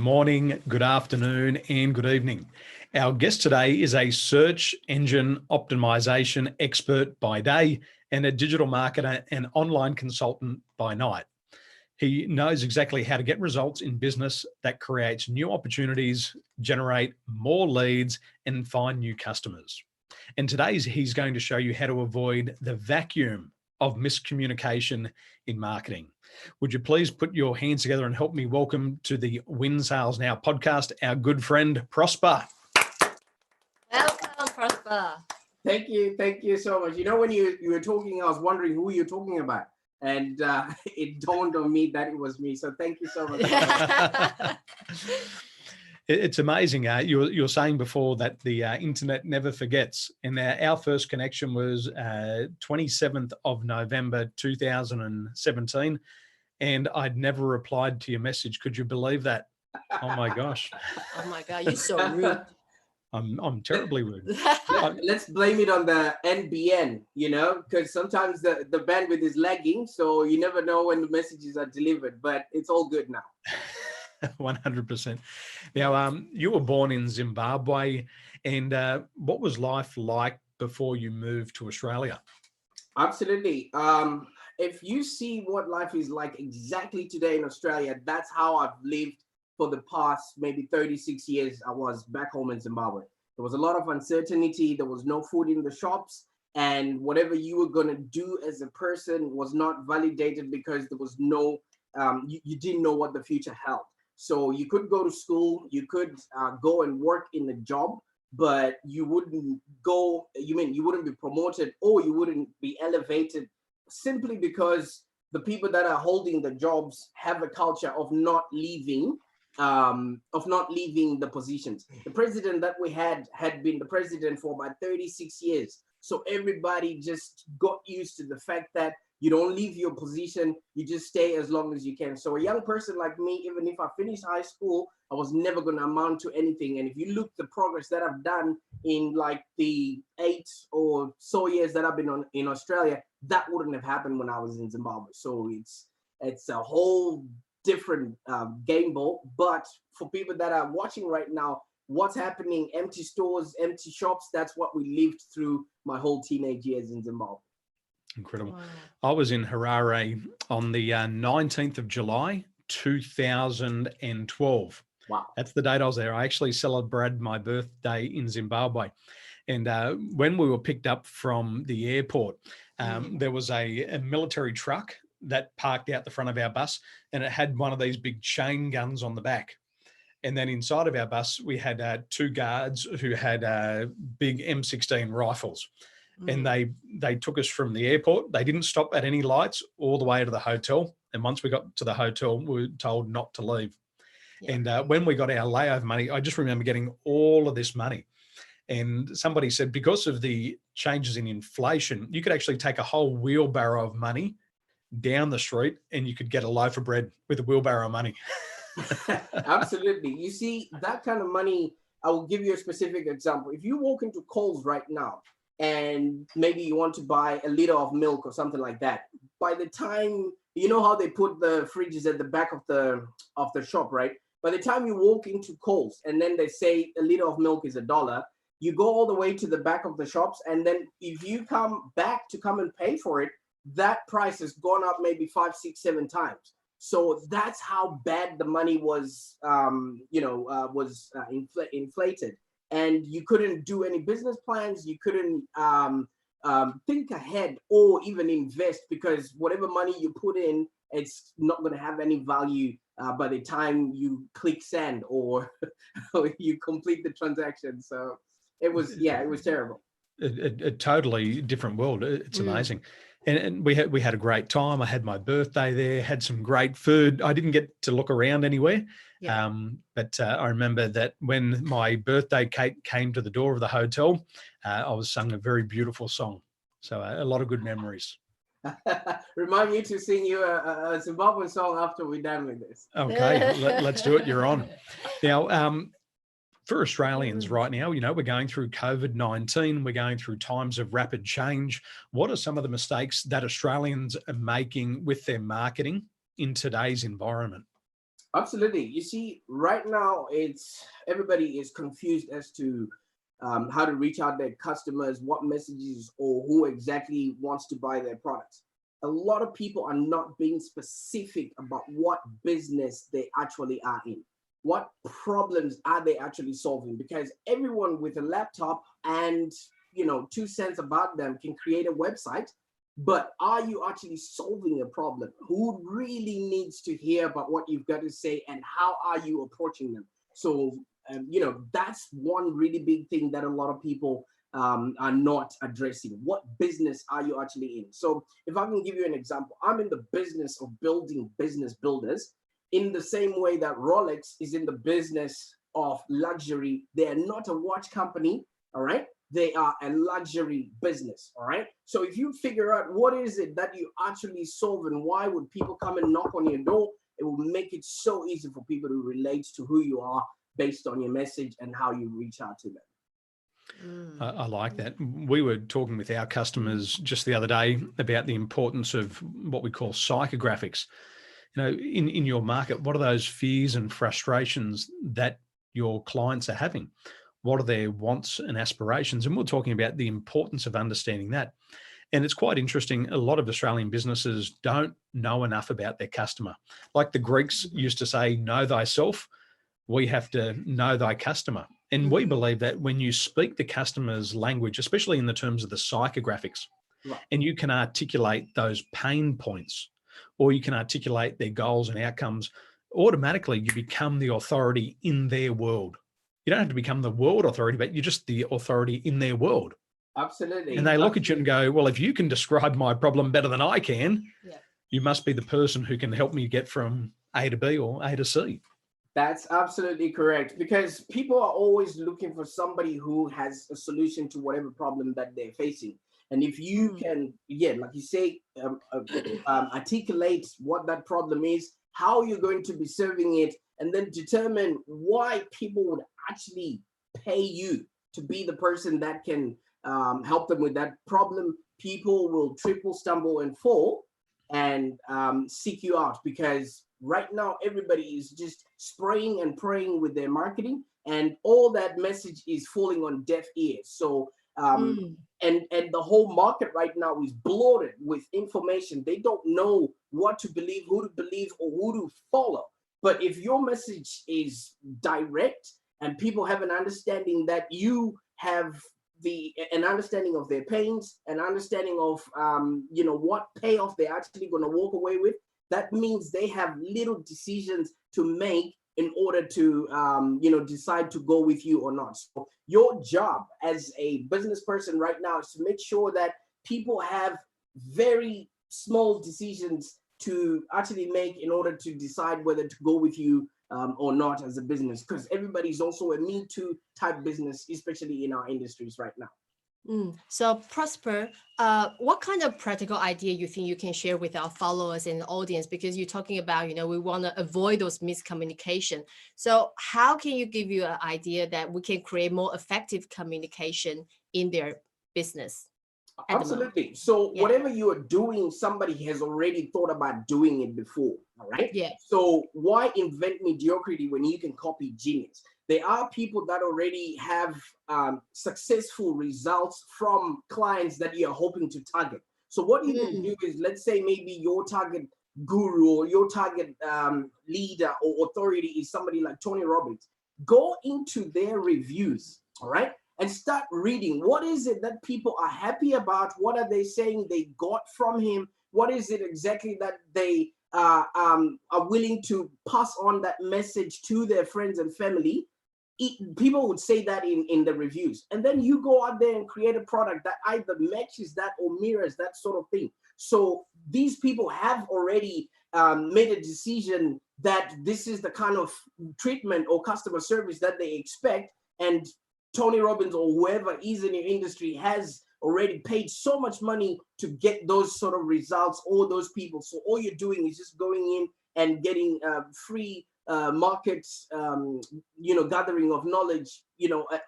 morning, good afternoon, and good evening. Our guest today is a search engine optimization expert by day and a digital marketer and online consultant by night. He knows exactly how to get results in business that creates new opportunities, generate more leads, and find new customers. And today he's going to show you how to avoid the vacuum of miscommunication in marketing. Would you please put your hands together and help me welcome to the Win Sales Now podcast, our good friend, Prosper. Welcome, Prosper. Thank you so much. You know, when you were talking, I was wondering who you're talking about. And it dawned on me that it was me. So thank you so much. It's amazing. You were saying before that the internet never forgets. And our first connection was 27th of November, 2017. And I'd never replied to your message. Could you believe that? Oh my gosh. Oh my God, you're so rude. I'm terribly rude. Let's blame it on the NBN, you know, because sometimes the bandwidth is lagging. So you never know when the messages are delivered, but it's all good now. 100%. Now, you were born in Zimbabwe, and what was life like before you moved to Australia? Absolutely. If you see what life is like exactly today in Australia, that's how I've lived for the past maybe 36 years. I was back home in Zimbabwe. There was a lot of uncertainty. There was no food in the shops, and whatever you were going to do as a person was not validated because there was no, you didn't know what the future held. So you could go to school, you could go and work in a job, but you wouldn't go, you wouldn't be promoted or you wouldn't be elevated simply because the people that are holding the jobs have a culture of not leaving the positions. The president that we had been the president for about 36 years. So everybody just got used to the fact that you don't leave your position, you just stay as long as you can. So a young person like me, even if I finished high school, I was never going to amount to anything. And if you look the progress that I've done in like the 8 or so years that I've been in Australia, that wouldn't have happened when I was in Zimbabwe. So it's a whole different game ball. But for people that are watching right now, what's happening, empty stores, empty shops, that's what we lived through my whole teenage years in Zimbabwe. Incredible. Wow. I was in Harare on the 19th of July, 2012. Wow. That's the date I was there. I actually celebrated my birthday in Zimbabwe. And when we were picked up from the airport, there was a military truck that parked out the front of our bus, and it had one of these big chain guns on the back. And then inside of our bus, we had 2 guards who had big M16 rifles. And they took us from the airport. They didn't stop at any lights all the way to the hotel. And once we got to the hotel, we were told not to leave. Yeah. And when we got our layover money, I just remember getting all of this money. And somebody said, because of the changes in inflation, you could actually take a whole wheelbarrow of money down the street and you could get a loaf of bread with a wheelbarrow of money. Absolutely. You see, that kind of money, I will give you a specific example. If you walk into Coles right now, and maybe you want to buy a liter of milk or something like that, by the time, you know how they put the fridges at the back of the shop, right? By the time you walk into Coles and then they say a liter of milk is $1, you go all the way to the back of the shops, and then if you come back to come and pay for it, that price has gone up maybe 5, 6, 7 times. So that's how bad the money was, inflated. And you couldn't do any business plans. You couldn't think ahead or even invest, because whatever money you put in, it's not going to have any value by the time you click send or you complete the transaction. So it was terrible. A totally different world. It's amazing. And we had a great time. I had my birthday there, had some great food. I didn't get to look around anywhere. Yeah. But I remember that when my birthday cake came to the door of the hotel, I was sung a very beautiful song. So a lot of good memories. Remind me to sing you a Zimbabwean song after we're done with this. Okay, let's do it. You're on. Now, for Australians right now, you know, we're going through COVID-19, we're going through times of rapid change. What are some of the mistakes that Australians are making with their marketing in today's environment? Absolutely. You see, right now, it's everybody is confused as to how to reach out their customers, what messages, or who exactly wants to buy their products. A lot of people are not being specific about what business they actually are in. What problems are they actually solving? Because everyone with a laptop and 2 cents about them can create a website, but are you actually solving a problem? Who really needs to hear about what you've got to say, and how are you approaching them? So, that's one really big thing that a lot of people are not addressing. What business are you actually in? So, if I can give you an example, I'm in the business of building business builders in the same way that Rolex is in the business of luxury. They are not a watch company, all right? They are a luxury business, all right? So if you figure out what is it that you actually solve and why would people come and knock on your door, it will make it so easy for people to relate to who you are based on your message and how you reach out to them. I like that. We were talking with our customers just the other day about the importance of what we call psychographics. In your market, what are those fears and frustrations that your clients are having? What are their wants and aspirations? And we're talking about the importance of understanding that. And it's quite interesting. A lot of Australian businesses don't know enough about their customer. Like the Greeks used to say, know thyself. We have to know thy customer. And we believe that when you speak the customer's language, especially in the terms of the psychographics, and you can articulate those pain points, or you can articulate their goals and outcomes, automatically you become the authority in their world. You don't have to become the world authority, but you're just the authority in their world. Absolutely. And they look at you and go, well, if you can describe my problem better than I can, you must be the person who can help me get from A to B or A to C. That's absolutely correct, because people are always looking for somebody who has a solution to whatever problem that they're facing. And if you can, like you say, articulate what that problem is, how you're going to be serving it, and then determine why people would actually pay you to be the person that can help them with that problem, people will triple, stumble, and fall and seek you out, because right now everybody is just spraying and praying with their marketing, and all that message is falling on deaf ears. So and the whole market right now is bloated with information. They don't know what to believe, who to believe, or who to follow. But if your message is direct and people have an understanding that you have an understanding of their pains, an understanding of what payoff they're actually going to walk away with, that means they have little decisions to make in order to decide to go with you or not. So your job as a business person right now is to make sure that people have very small decisions to actually make in order to decide whether to go with you or not as a business, because everybody's also a Me Too type business, especially in our industries right now. So Prosper, what kind of practical idea you think you can share with our followers and the audience? Because you're talking about, we want to avoid those miscommunication. So how can you give you an idea that we can create more effective communication in their business? Absolutely. So whatever you are doing, somebody has already thought about doing it before. All right. Yeah. So why invent mediocrity when you can copy genius? There are people that already have successful results from clients that you're hoping to target. So what you can do is, let's say maybe your target guru or your target leader or authority is somebody like Tony Robbins. Go into their reviews, all right, and start reading. What is it that people are happy about? What are they saying they got from him? What is it exactly that they are willing to pass on that message to their friends and family? People would say that in the reviews, and then you go out there and create a product that either matches that or mirrors that sort of thing. So these people have already made a decision that this is the kind of treatment or customer service that they expect, and Tony Robbins or whoever is in your industry has already paid so much money to get those sort of results or those people. So all you're doing is just going in and getting free markets, gathering of knowledge,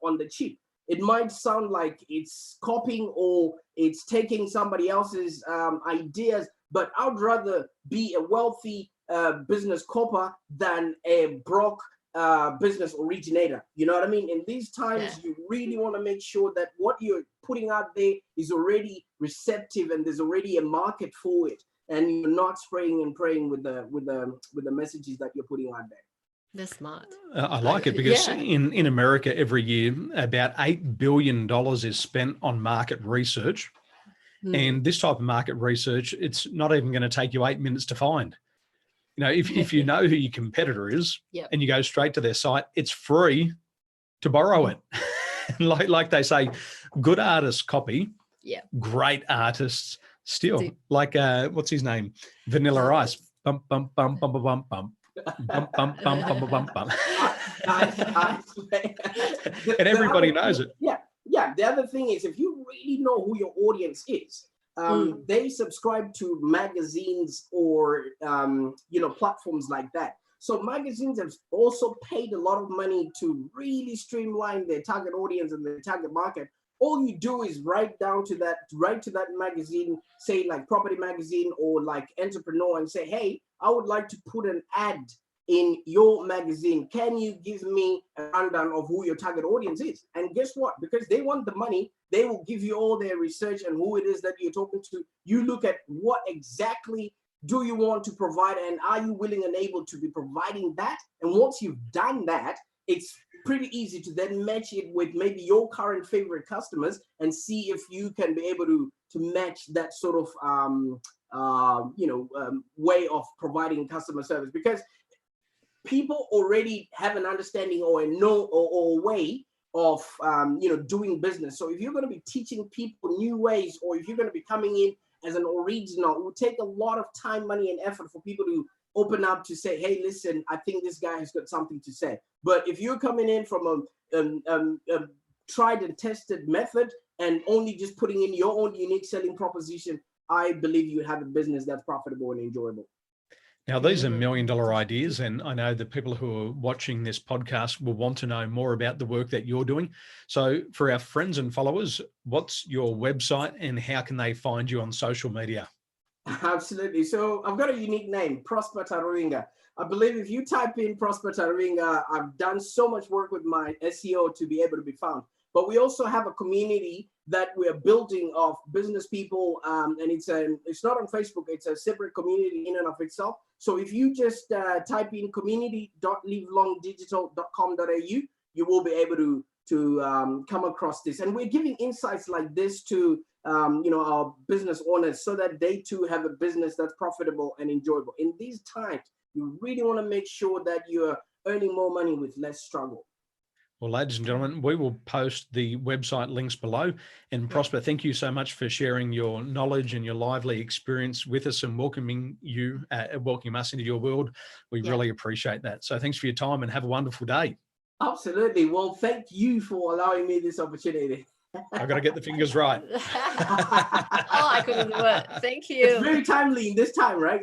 on the cheap. It might sound like it's copying or it's taking somebody else's ideas, but I'd rather be a wealthy business copper than a broke business originator. You know what I mean? In these times, you really want to make sure that what you're putting out there is already receptive and there's already a market for it, and you're not spraying and praying with the messages that you're putting out there. That's smart. I like it because in America every year about $8 billion is spent on market research. And this type of market research, it's not even going to take you 8 minutes to find. You know, if you know who your competitor is and you go straight to their site, it's free to borrow it. like they say, good artists copy, great artists steal. Like, what's his name? Vanilla Ice. Bump, bump, bump, bump, bump, bump. Bump, bump, bump, bump, bump, bump. And everybody knows it. Yeah. The other thing is, if you really know who your audience is, they subscribe to magazines or platforms like that. So magazines have also paid a lot of money to really streamline their target audience and their target market. All you do is write to that magazine, say like Property Magazine or like Entrepreneur, and say, hey, I would like to put an ad in your magazine. Can you give me a rundown of who your target audience is? And guess what? Because they want the money, they will give you all their research and who it is that you're talking to. You look at what exactly do you want to provide, and are you willing and able to be providing that? And once you've done that, it's pretty easy to then match it with maybe your current favorite customers and see if you can be able to match that sort of way of providing customer service, because people already have an understanding or a way of doing business. So if you're going to be teaching people new ways, or if you're going to be coming in as an original, it will take a lot of time, money, and effort for people to open up to say, hey, listen, I think this guy has got something to say. But if you're coming in from a tried and tested method and only just putting in your own unique selling proposition, I believe you have a business that's profitable and enjoyable. Now, these are $1 million ideas, and I know the people who are watching this podcast will want to know more about the work that you're doing. So for our friends and followers, what's your website and how can they find you on social media? Absolutely. So I've got a unique name, Prosper Taruvinga. I believe if you type in Prosper Taruvinga, I've done so much work with my SEO to be able to be found. But we also have a community that we're building of business people, and it's not on Facebook. It's a separate community in and of itself. So if you just type in community.livelongdigital.com.au, you will be able to come across this. And we're giving insights like this to our business owners so that they too have a business that's profitable and enjoyable. In these times, you really want to make sure that you're earning more money with less struggle. Well, ladies and gentlemen, we will post the website links below. And Prosper, thank you so much for sharing your knowledge and your lively experience with us and welcoming us into your world. We really appreciate that. So thanks for your time and have a wonderful day. Absolutely. Well, thank you for allowing me this opportunity. I've got to get the fingers right. I couldn't do it. Thank you. It's very timely in this time, right?